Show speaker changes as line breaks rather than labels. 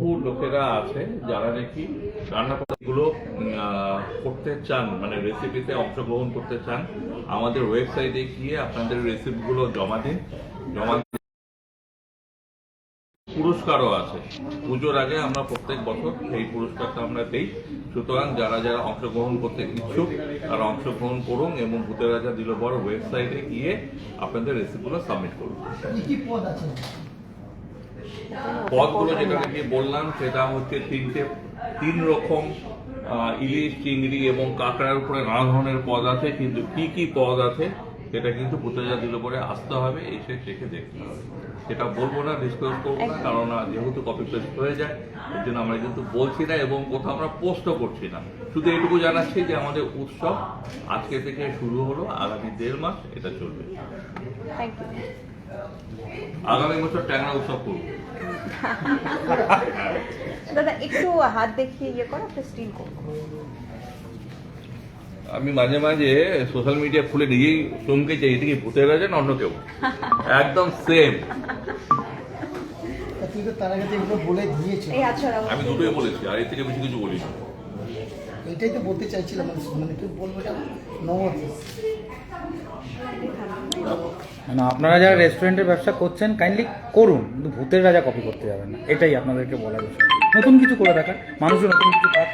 বহু লোকেরা আছে যারা নাকি রান্নাগুলো করতে চান, মানে রেসিপিতে অংশগ্রহণ করতে চান। আমাদের ওয়েবসাইটে গিয়ে আপনাদের রেসিপিগুলো জমা দিন। পুরস্কারও আছে। পুজোর আগে আমরা প্রত্যেক বছর এই পুরস্কারটা আমরা দিই। সুতরাং যারা যারা অংশগ্রহণ করতে ইচ্ছুক তারা অংশগ্রহণ করুন এবং ভূতের রাজা দিল বড় ওয়েবসাইটে গিয়ে আপনাদের রেসিপিগুলো সাবমিট করুন। পদগুলো যেটা নাকি বললাম সেটা হচ্ছে তিন রকম ইলিশ, চিংড়ি এবং কাঁকড়ার উপরে নানা ধরনের পদ আছে, কিন্তু কি কি পদ আছে সেটা কিন্তু ভূতেজা দিল পরে আসতে হবে, এসে চেখে দেখতে হবে। সেটা বলবো না, ডিসক্লোজ করবো না, কারণ যেহেতু কপি পেস্ট হয়ে যায় এর জন্য আমরা কিন্তু বলছি না এবং কোথাও আমরা পোস্টও করছি না। শুধু এইটুকু জানাচ্ছি যে আমাদের উৎসব আজকে থেকে শুরু হলো, আগামী 1.5 মাস এটা চলবে। আগামী বছর ট্যাংরা উৎসব করবো।
দাদা একটু হাত দেখিয়ে ইয়ে করো, একটা স্টিল করো।
আমি মাঝে মাঝে সোশ্যাল মিডিয়া খুলে নিজেই চমকে চাই, এটা কি ভূতের রাজা না অন্য কেউ? একদম সেম। আমি দুটোই বলেছি, আর এর থেকে বেশি কিছু বলি।
এটাই তো বলতে চাইছিলাম, মানে তুই বলবো
মানে আপনারা যারা রেস্টুরেন্টের ব্যবসা করছেন কাইন্ডলি করুন, কিন্তু ভূতের রাজা কপি করতে যাবেন না, এটাই আপনাদেরকে বলার বিষয়। নতুন কিছু করে দেখার, মানুষও নতুন কিছু পাক।